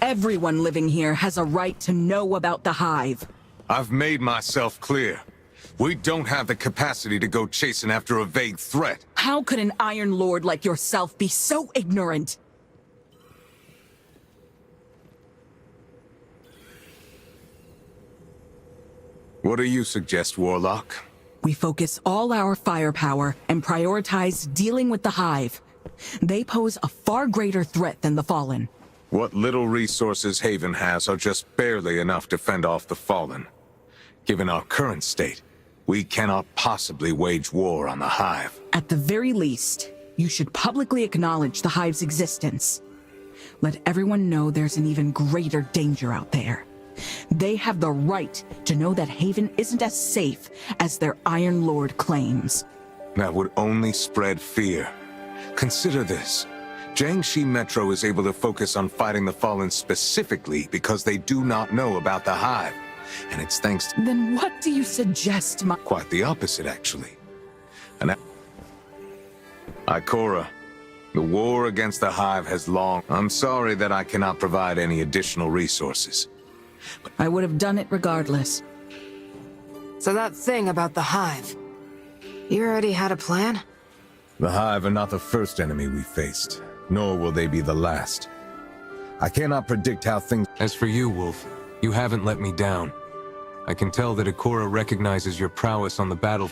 Everyone living here has a right to know about the Hive. I've made myself clear. We don't have the capacity to go chasing after a vague threat. How could an Iron Lord like yourself be so ignorant? What do you suggest, Warlock? We focus all our firepower and prioritize dealing with the Hive. They pose a far greater threat than the Fallen. What little resources Haven has are just barely enough to fend off the Fallen. Given our current state, we cannot possibly wage war on the Hive. At the very least, you should publicly acknowledge the Hive's existence. Let everyone know there's an even greater danger out there. They have the right to know that Haven isn't as safe as their Iron Lord claims. That would only spread fear. Consider this. Jiangxi Metro is able to focus on fighting the Fallen specifically because they do not know about the Hive. And it's thanks to... Then what do you suggest, Quite the opposite, actually. Ikora, the war against the Hive has long... I'm sorry that I cannot provide any additional resources. I would have done it regardless. So that thing about the Hive, you already had a plan? The Hive are not the first enemy we faced, nor will they be the last. I cannot predict how things... As for you, Wolf, you haven't let me down. I can tell that Ikora recognizes your prowess on the battle.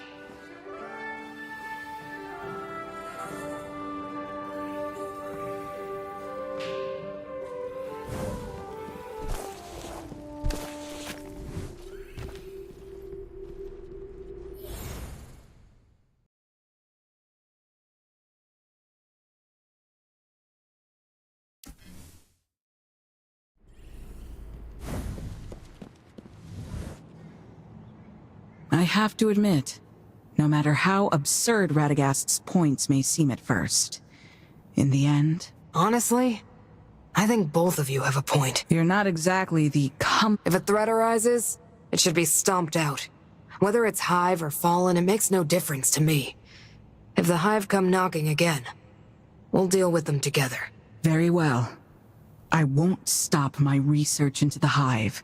I have to admit, no matter how absurd Radagast's points may seem at first, in the end... Honestly, I think both of you have a point. You're not exactly the If a threat arises, it should be stomped out. Whether it's Hive or Fallen, it makes no difference to me. If the Hive come knocking again, we'll deal with them together. Very well. I won't stop my research into the Hive.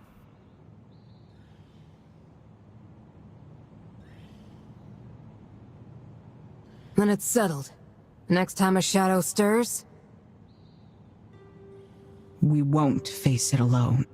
Then it's settled. Next time a shadow stirs, We won't face it alone.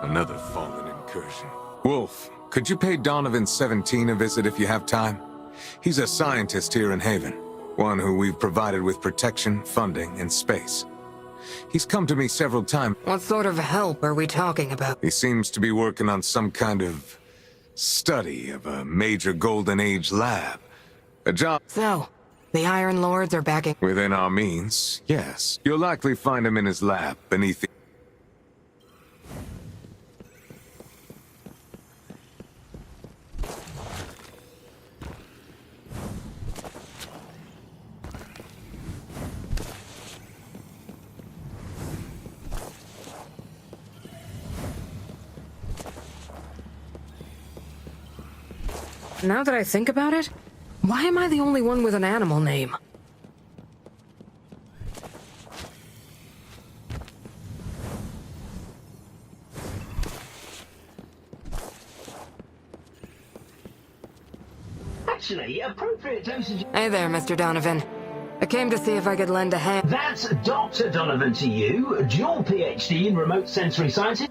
Another Fallen incursion. Wolf, could you pay Donovan 17 a visit if you have time? He's a scientist here in Haven. One who we've provided with protection, funding, and space. He's come to me several times. what sort of help are we talking about? He seems to be working on some kind of study of a major Golden Age lab. A job So, the Iron Lords are backing... within our means, yes. You'll likely find him in his lab beneath the... Now that I think about it, why am I the only one with an animal name? Actually, appropriate dosage... Hey there, Mr. Donovan. I came to see if I could lend a hand. That's Dr. Donovan to you, dual PhD in remote sensory sciences.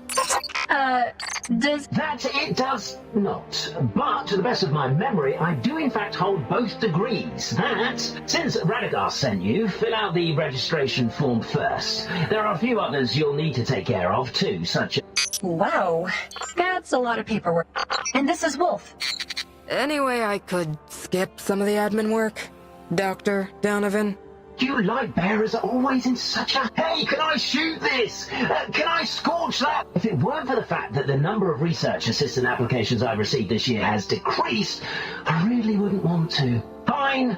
Does that it does not. But to the best of my memory, I do in fact hold both degrees. That, since Radagast sent you, fill out the registration form first. There are a few others you'll need to take care of too, such as... Wow, that's a lot of paperwork. And this is Wolf. Anyway, I could skip some of the admin work. Dr. Donovan. You light bearers are always in such a... Hey, can I shoot this? Can I scorch that? If it weren't for the fact that the number of research assistant applications I've received this year has decreased, I really wouldn't want to. Fine.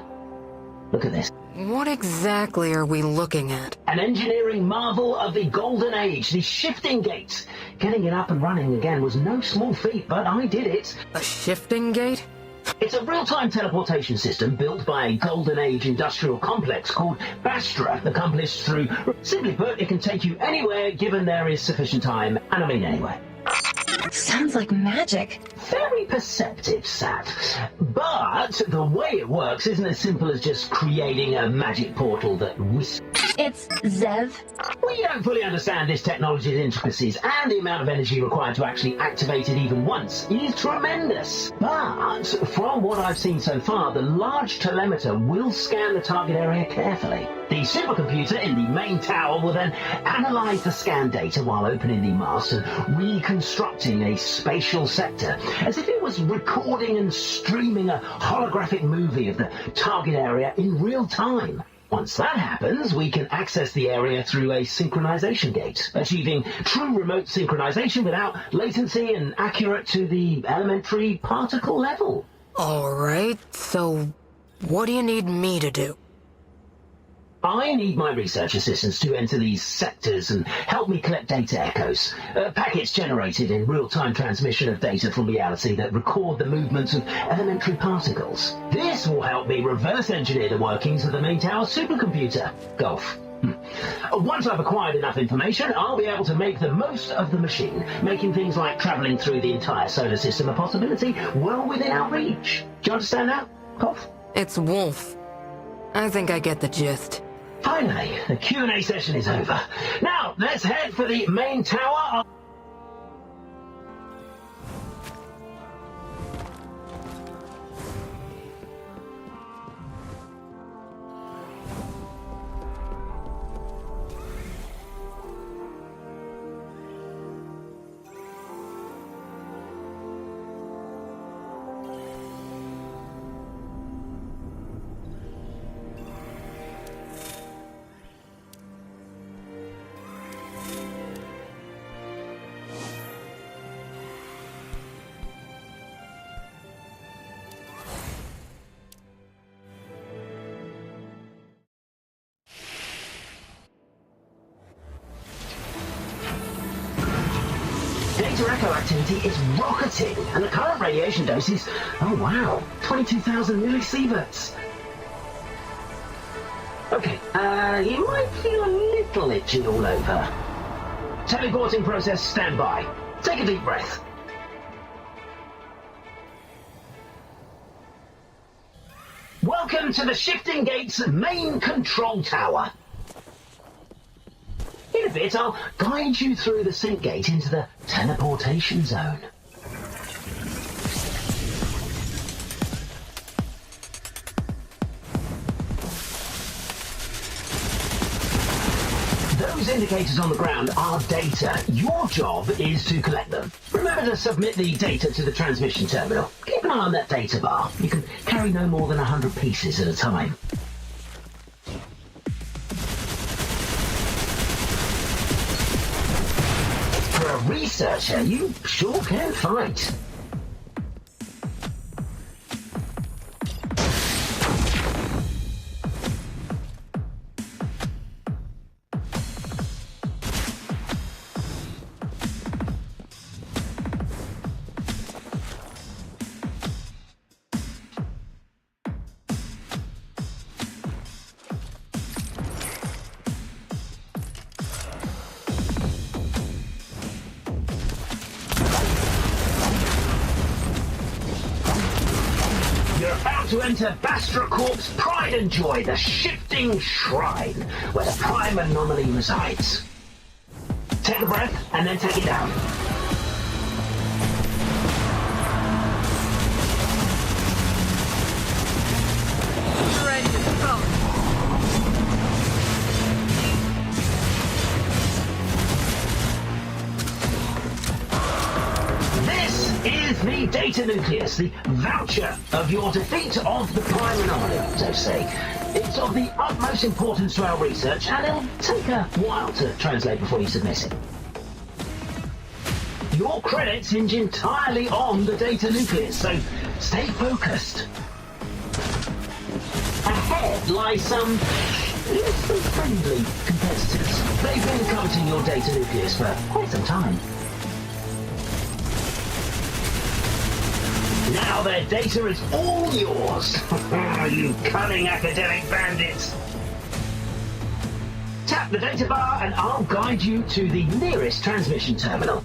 Look at this. What exactly are we looking at? An engineering marvel of the golden age, the shifting gate. Getting it up and running again was no small feat, but I did it. A shifting gate? It's a real-time teleportation system built by a golden age industrial complex called Bastra, accomplished through... Simply put, it can take you anywhere given there is sufficient time, and I mean anywhere. Sounds like magic. Very perceptive, Sat. But the way it works isn't as simple as just creating a magic portal that whisks... It's Zev. We don't fully understand this technology's intricacies, and the amount of energy required to actually activate it even once is tremendous. But from what I've seen so far, the large telemeter will scan the target area carefully. The supercomputer in the main tower will then analyze the scan data while opening the mast and reconstructing a spatial sector, as if it was recording and streaming a holographic movie of the target area in real time. Once that happens, we can access the area through a synchronization gate, achieving true remote synchronization without latency and accurate to the elementary particle level. Alright, so what do you need me to do? I need my research assistants to enter these sectors and help me collect data echoes, packets generated in real-time transmission of data from reality that record the movements of elementary particles. This will help me reverse engineer the workings of the main tower supercomputer. Golf. Once I've acquired enough information, I'll be able to make the most of the machine, making things like traveling through the entire solar system a possibility well within our reach. Do you understand that, Golf? It's Wolf. I think I get the gist. Finally, the Q&A session is over. Now, let's head for the main tower. Data echo activity is rocketing, and the current radiation dose is, oh wow, 22,000 millisieverts. Okay, you might feel a little itchy all over. Teleporting process standby. Take a deep breath. Welcome to the Shifting Gate's main control tower. In a bit, I'll guide you through the sync gate into the teleportation zone. Those indicators on the ground are data. Your job is to collect them. Remember to submit the data to the transmission terminal. Keep an eye on that data bar. You can carry no more than 100 pieces at a time. For a researcher, you sure can fight. You're about to enter Bastra Corp's pride and joy, the Shifting Shrine, where the Prime Anomaly resides. Take a breath, and then take it down. data nucleus, the voucher of your defeat of the Prime Anomaly, so to say. It's of the utmost importance to our research, and it'll take a while to translate before you submit it. Your credits hinge entirely on the data nucleus, so stay focused. Ahead lie some friendly competitors. They've been coveting your data nucleus for quite some time. Now their data is all yours. You cunning academic bandits. Tap the data bar and I'll guide you to the nearest transmission terminal.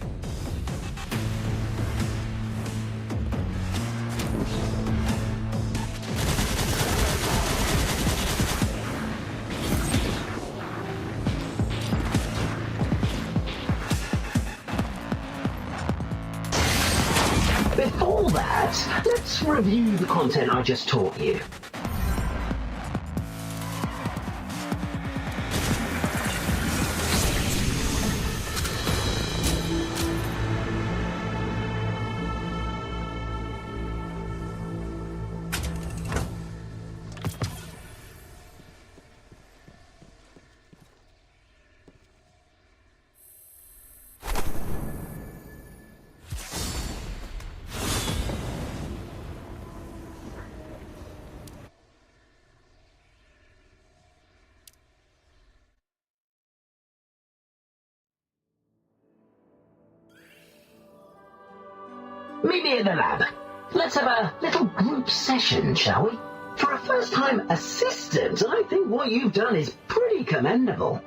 Before that, let's review the content I just taught you. Meet me in the lab. Let's have a little group session, shall we? For a first-time assistant, I think what you've done is pretty commendable.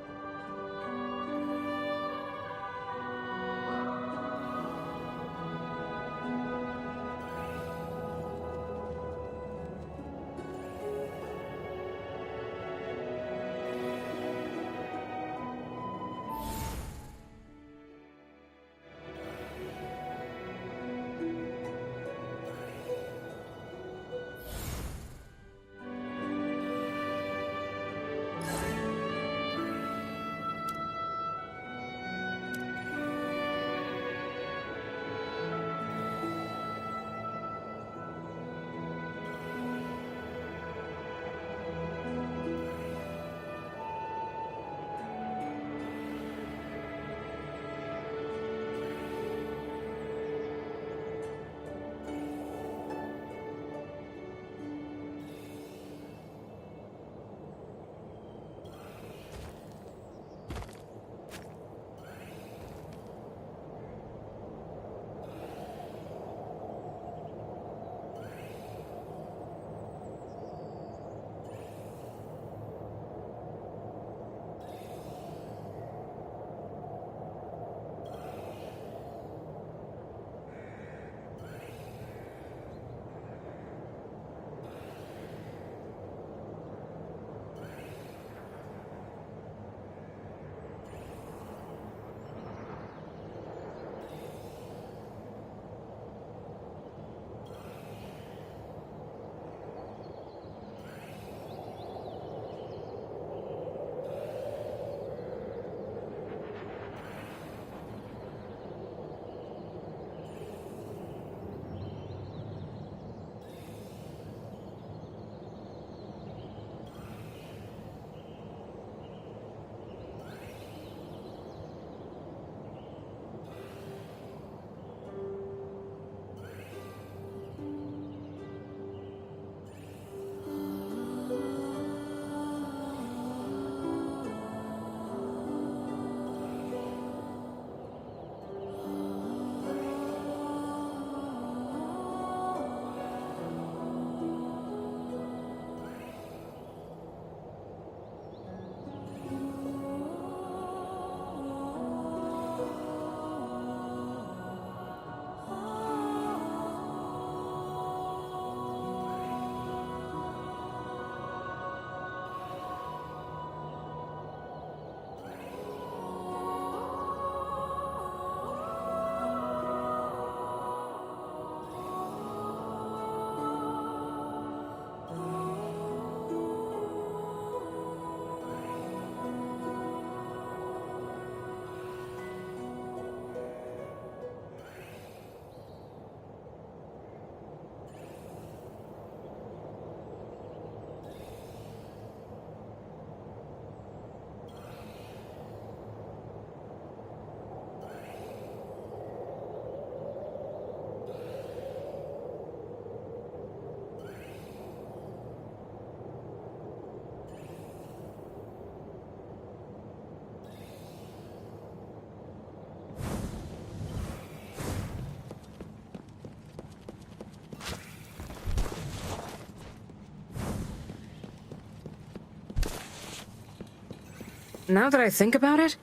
Now that I think about it,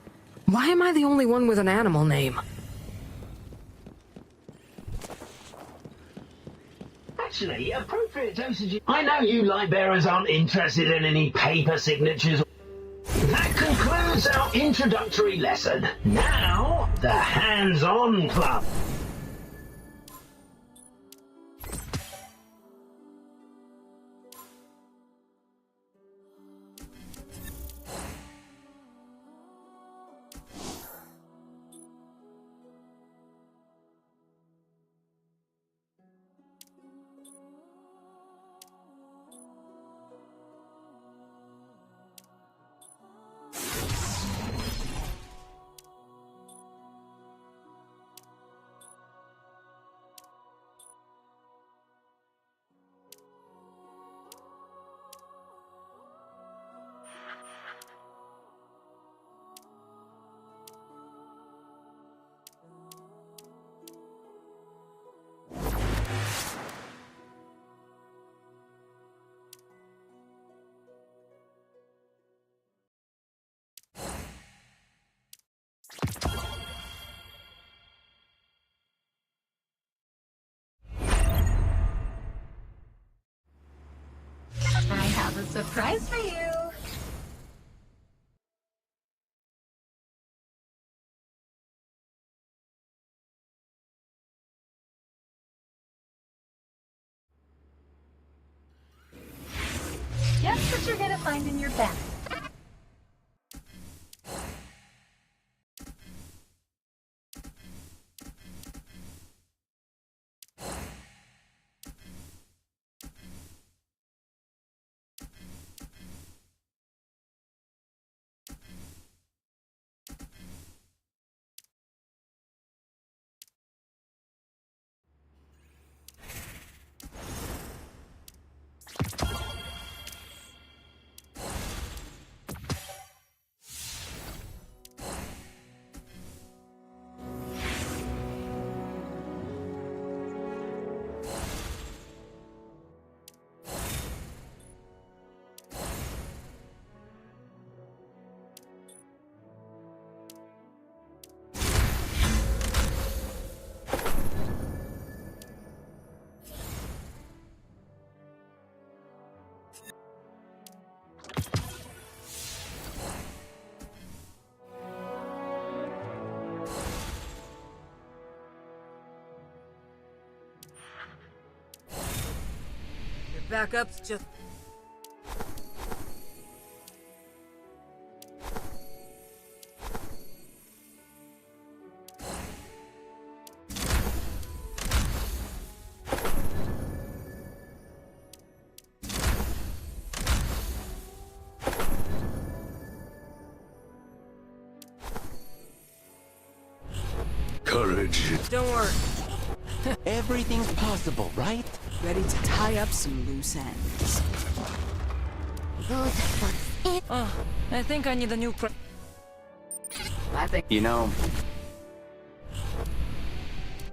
why am I the only one with an animal name? Actually, appropriate dosage. I know you light bearers aren't interested in any paper signatures. That concludes our introductory lesson. Now, the hands-on club. I have a surprise for you. Guess what you're gonna find in your bag. Backup's just... Courage. Don't worry. Everything's possible, right? Ready to tie up some loose ends. I think I need a new You know...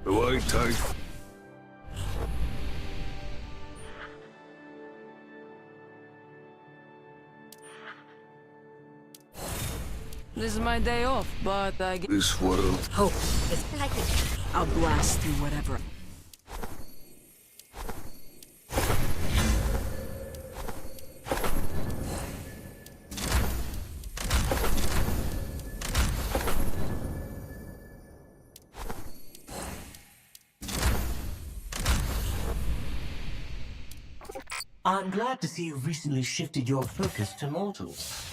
The white type. This is my day off, but I get... This world. Hope. It's I'll blast through whatever. I'm glad to see you've recently shifted your focus to mortals.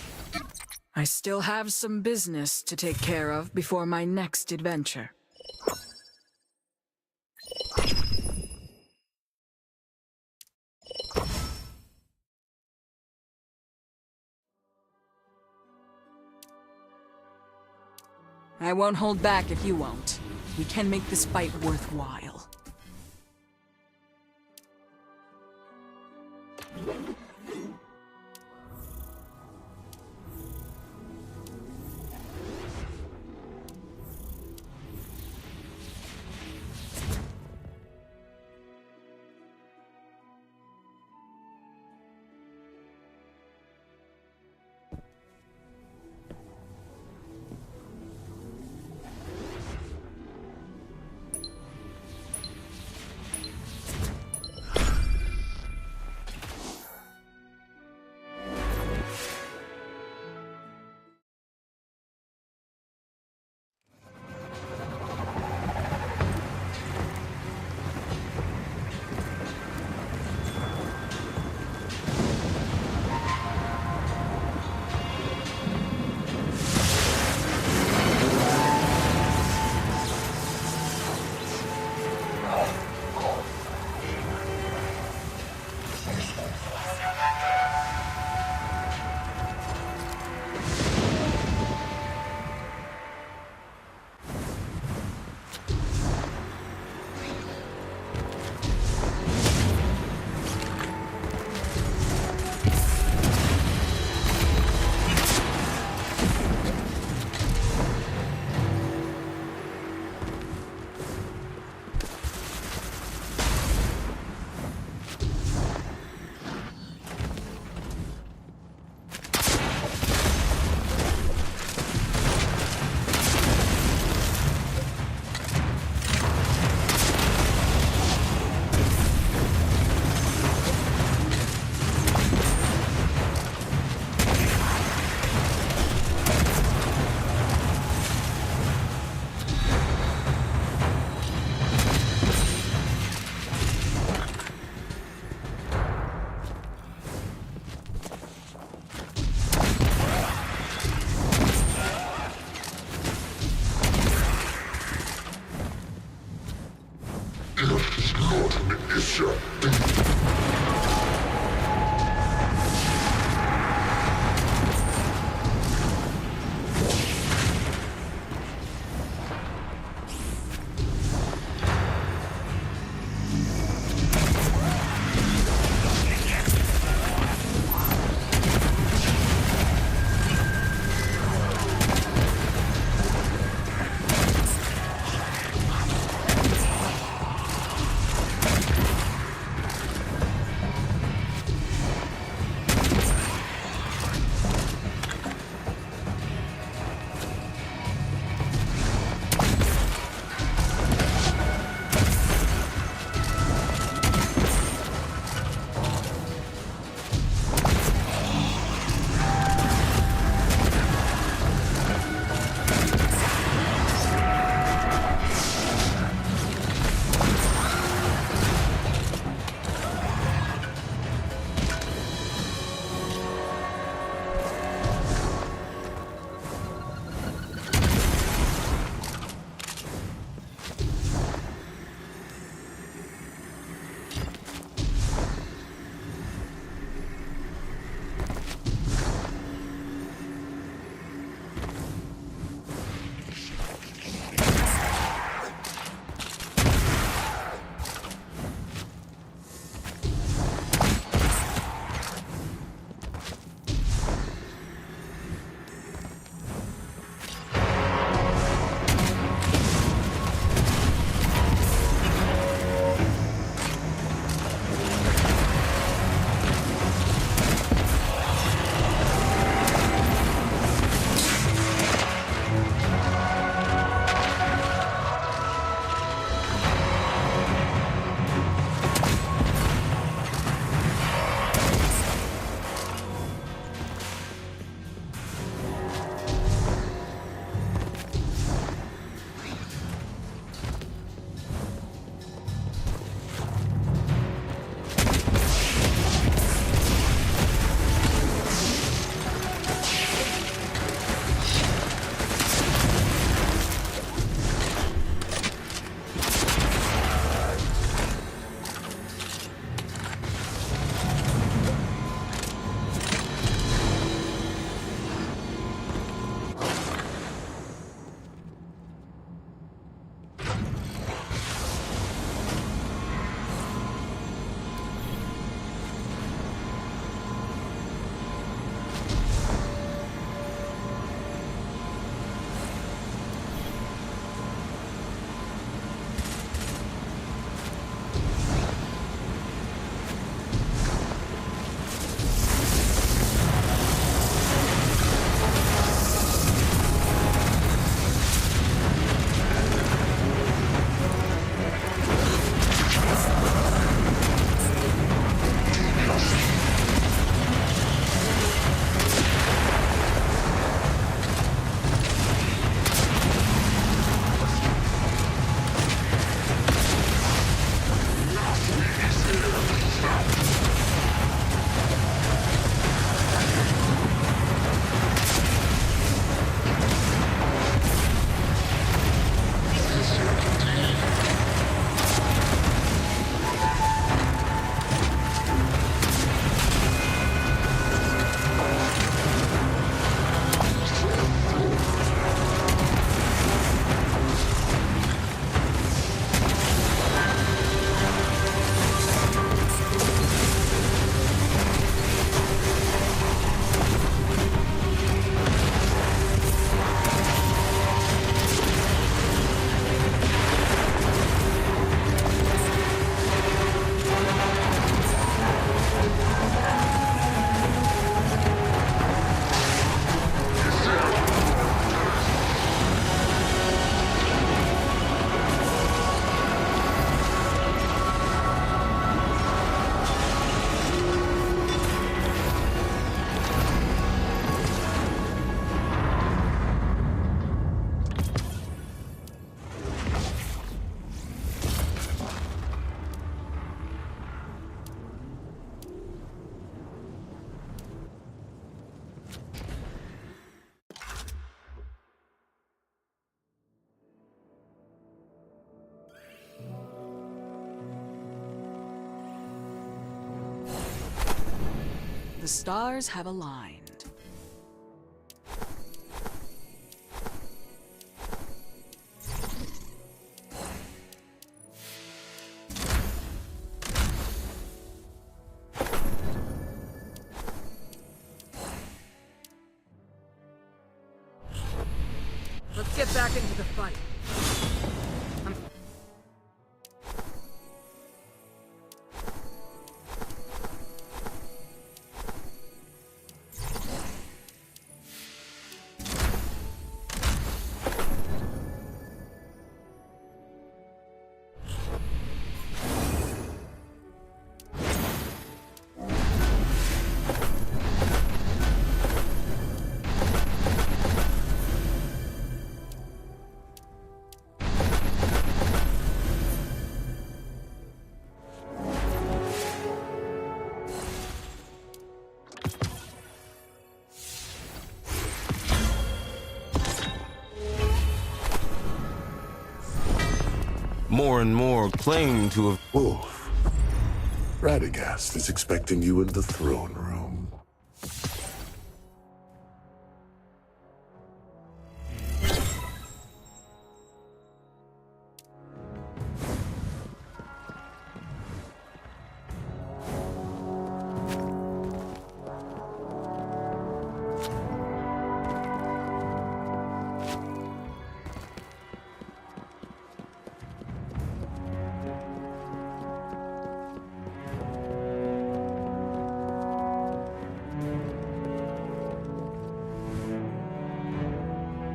I still have some business to take care of before my next adventure. I won't hold back if you won't. We can make this fight worthwhile. stars have aligned. Let's get back into the fight. More and more claim to have... Wolf, Radagast is expecting you in the throne room.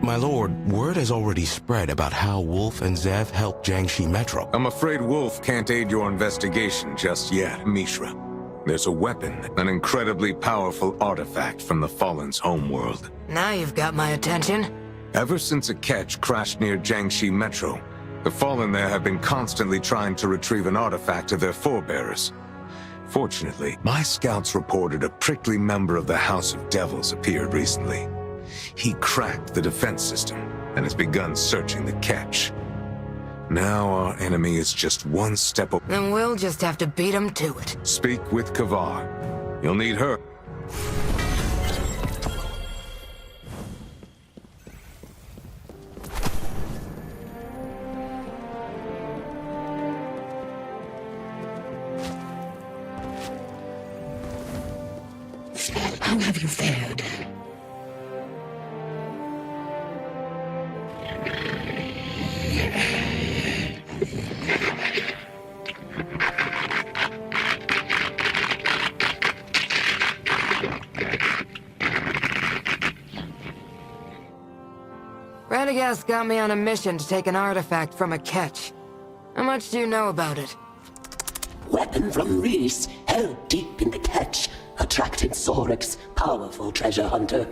My lord, word has already spread about how Wolf and Zev helped Jiangxi Metro. I'm afraid Wolf can't aid your investigation just yet, Mishra. There's a weapon, an incredibly powerful artifact from the Fallen's homeworld. Now you've got my attention. Ever since a catch crashed near Jiangxi Metro, the Fallen there have been constantly trying to retrieve an artifact of their forebearers. Fortunately, my scouts reported a prickly member of the House of Devils appeared recently. He cracked the defense system and has begun searching the catch. Now our enemy is just one step away. Then we'll just have to beat him to it. Speak with Kavar. You'll need her. How have you fared? Radagast got me on a mission to take an artifact from a catch. How much do you know about it? Weapon from Reese, held deep in the catch, attracted Sorex, powerful treasure hunter.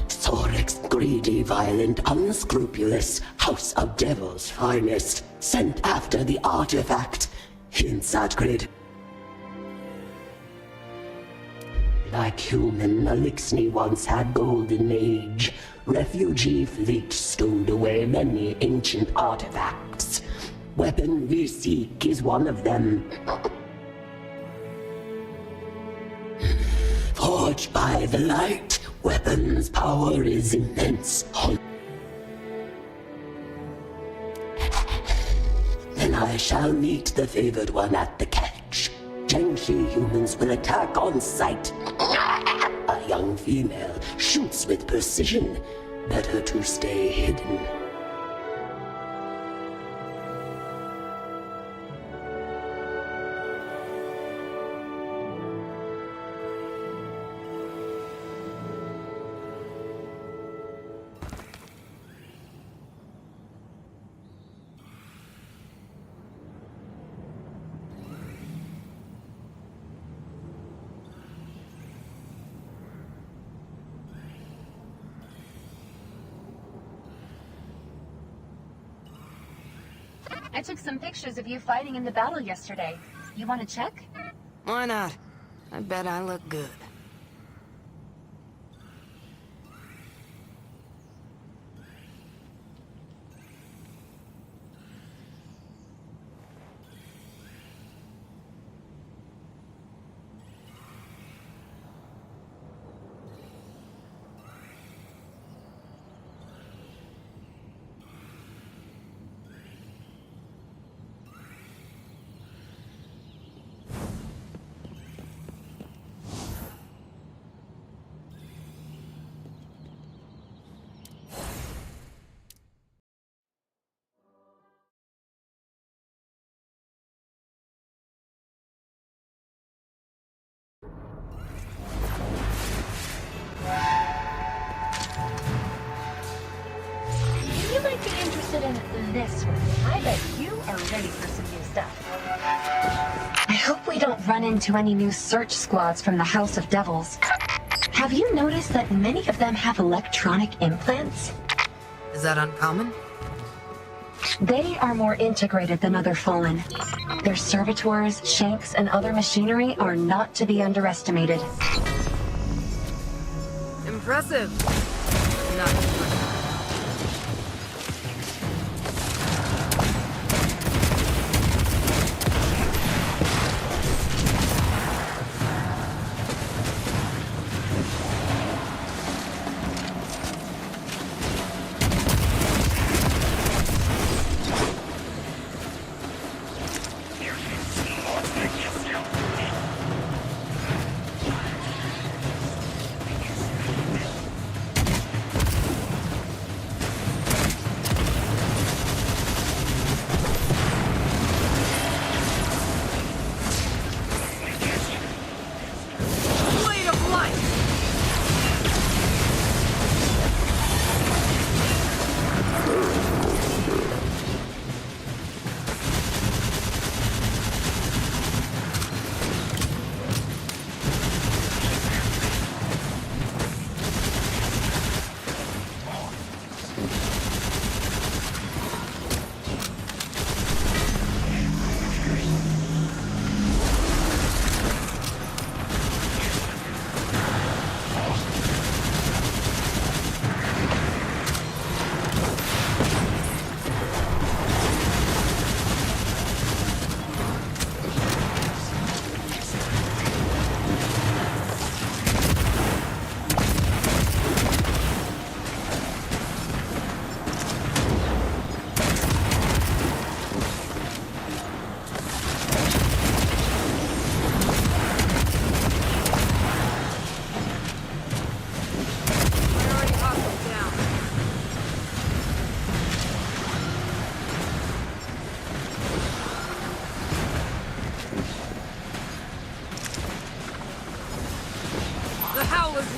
Sorex, greedy, violent, unscrupulous, House of Devils finest, sent after the artifact in Sadgrid. Like human, Elixni once had golden age. Refugee fleet stowed away many ancient artifacts. Weapon we seek is one of them. Forged by the light, weapon's power is immense. Then I shall meet the favored one at the catch. Jiangxi humans will attack on sight. A young female shoots with precision. Better to stay hidden. I took some pictures of you fighting in the battle yesterday. You want to check? Why not? I bet I look good. this way. I bet you are ready for some new stuff. I hope we don't run into any new search squads from the House of Devils. Have you noticed that many of them have electronic implants? Is that uncommon? They are more integrated than other Fallen. Their servitors, shanks, and other machinery are not to be underestimated. Impressive. Not impressive.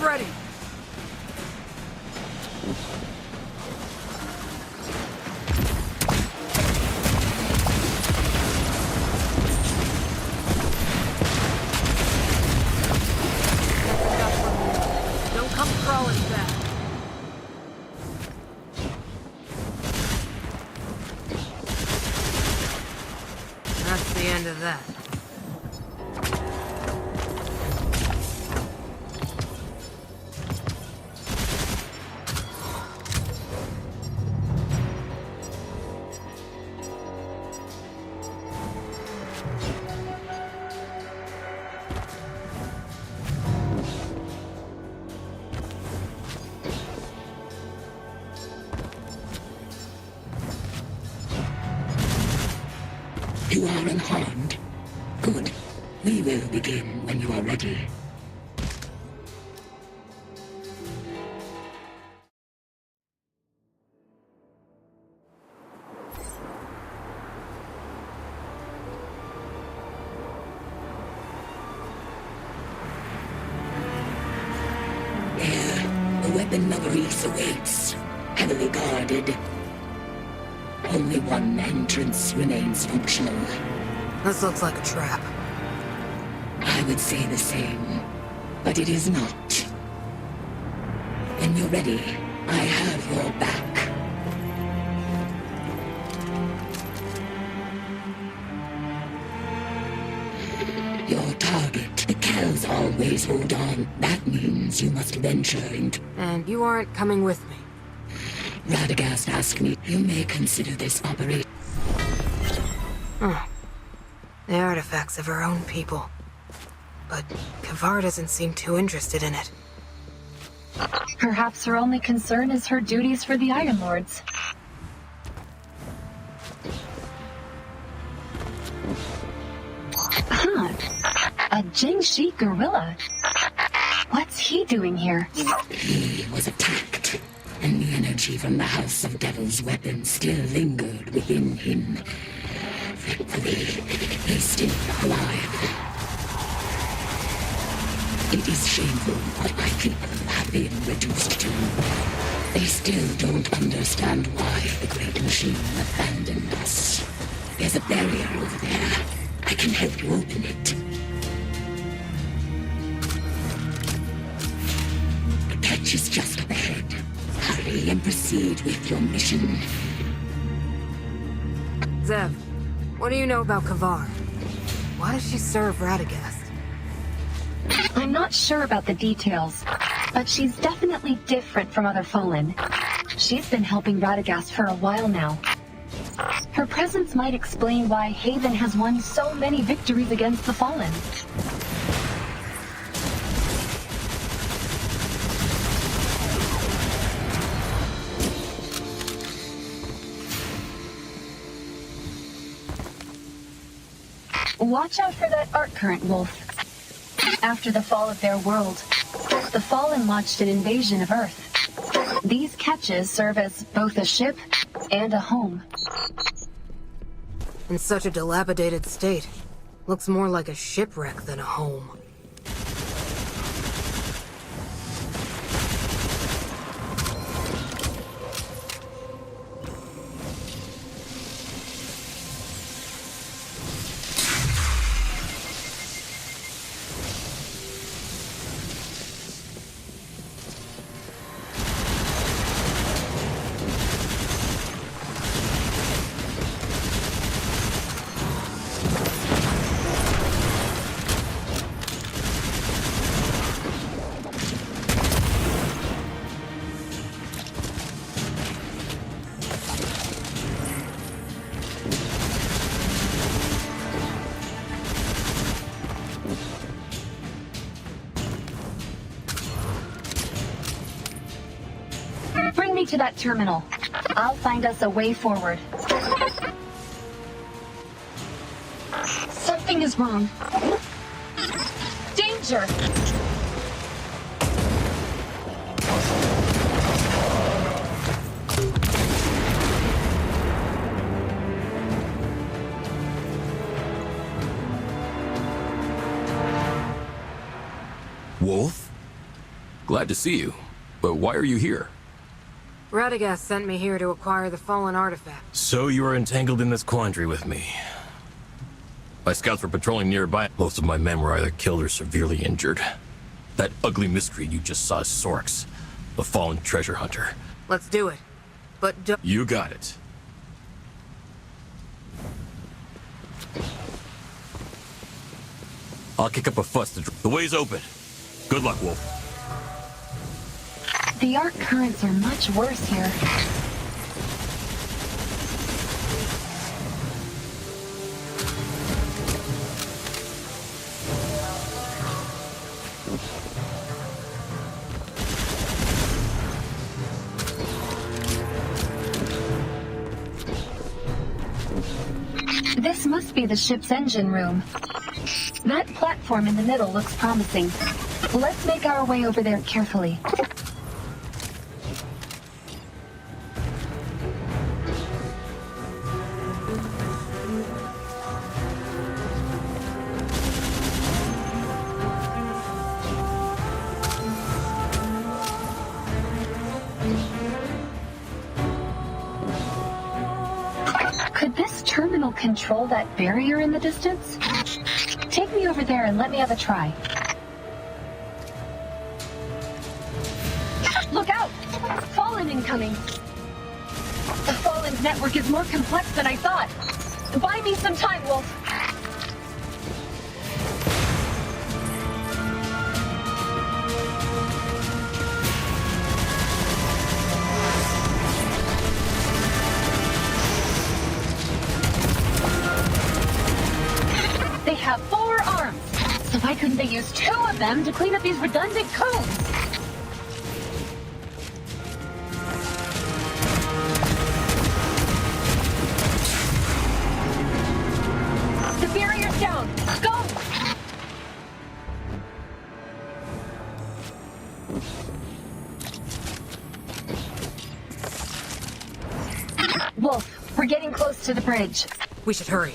Ready. Don't come crawling back. That's the end of that. You are unharmed. Good. We will begin when you are ready. There, the weapon of Reese awaits, heavily guarded. Only one entrance remains functional. This looks like a trap. I would say the same, but it is not. When you're ready, I have your back. Your target, the Kells always hold on. That means you must venture into... And you aren't coming with me. Radagast asked me, you may consider this operation. The artifacts of our own people. But Kavar doesn't seem too interested in it. Perhaps her only concern is her duties for the Iron Lords. A Jiangshi gorilla. What's he doing here? He was attacked, and the energy from the House of Devil's weapon still lingered within him. Thankfully, he's still alive. It is shameful what my people have been reduced to. They still don't understand why the Great Machine abandoned us. There's a barrier over there. I can help you open it. The catch is just up ahead. Hurry and proceed with your mission. Zev, what do you know about Kavar? Why does she serve Radagast? I'm not sure about the details, but she's definitely different from other Fallen. She's been helping Radagast for a while now. Her presence might explain why Haven has won so many victories against the Fallen. Watch out for that arc current, Wolf. After the fall of their world, the Fallen launched an invasion of Earth. These catches serve as both a ship and a home. In such a dilapidated state. Looks more like a shipwreck than a home. Bring me to that terminal. I'll find us a way forward. Something is wrong. Danger! Wolf? Glad to see you. But why are you here? Radagast sent me here to acquire the fallen artifact. So you are entangled in this quandary with me. My scouts were patrolling nearby. Most of my men were either killed or severely injured. That ugly miscreant you just saw is Sorks, the fallen treasure hunter. Let's do it. But don't... You got it. I'll kick up a fuss to... The way's open. Good luck, Wolf. The arc currents are much worse here. This must be the ship's engine room. That platform in the middle looks promising. Let's make our way over there carefully. Could this terminal control that barrier in the distance? Take me over there and let me have a try. Look out! Fallen incoming! The Fallen's network is more complex than I thought. Buy me some time, Wolf. They have 4 arms, so why couldn't they use 2 of them to clean up these redundant codes? The barrier's down. Go! Wolf, we're getting close to the bridge. We should hurry.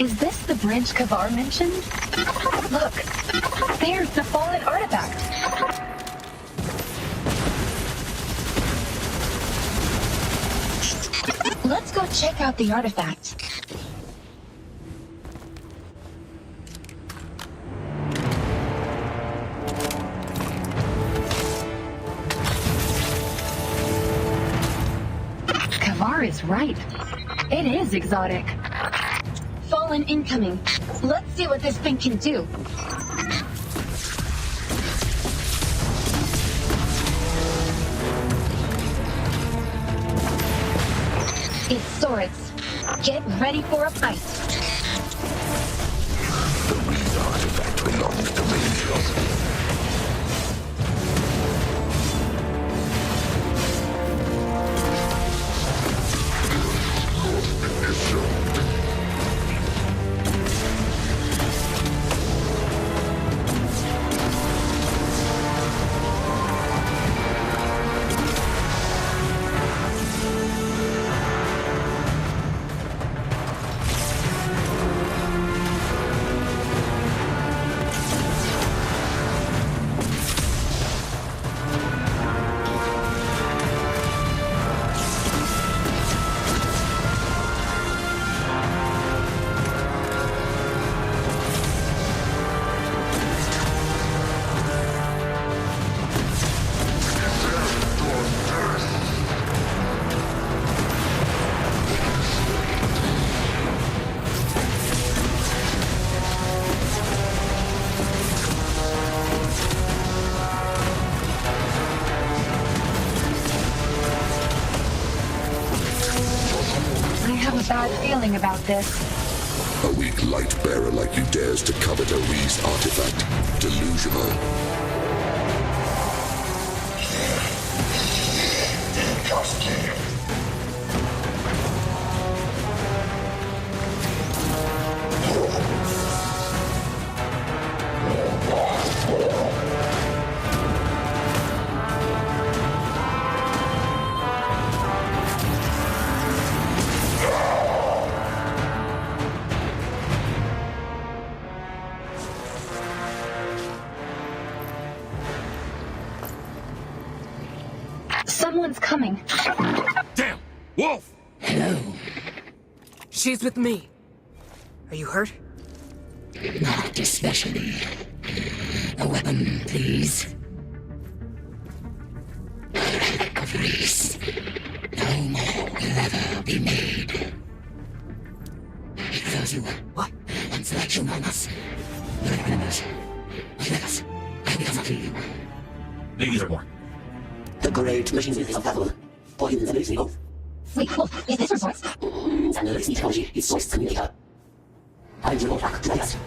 Is this the bridge Kavar mentioned? Look, there's the fallen artifact. Let's go check out the artifact. Kavar is right. It is exotic. Fallen incoming. Let's see what this thing can do. It's swords. Get ready for a fight. The Reed artifact belongs to Rangers. Bad feeling about this. A weak light bearer like you dares to covet a Reese artifact. Delusional. Someone's coming. Damn! Wolf! Hello. She's with me. Are you hurt? Not especially. A weapon, please. Relic of Reese. No more will ever be made. Those who What? once like humans. Your enemies. Let us. I will not you. Maybe there are more. The great machines of battle. Poisons and everything. Wait, Wolf, is this your source? It's technology. It's source communicator. I will not act like us.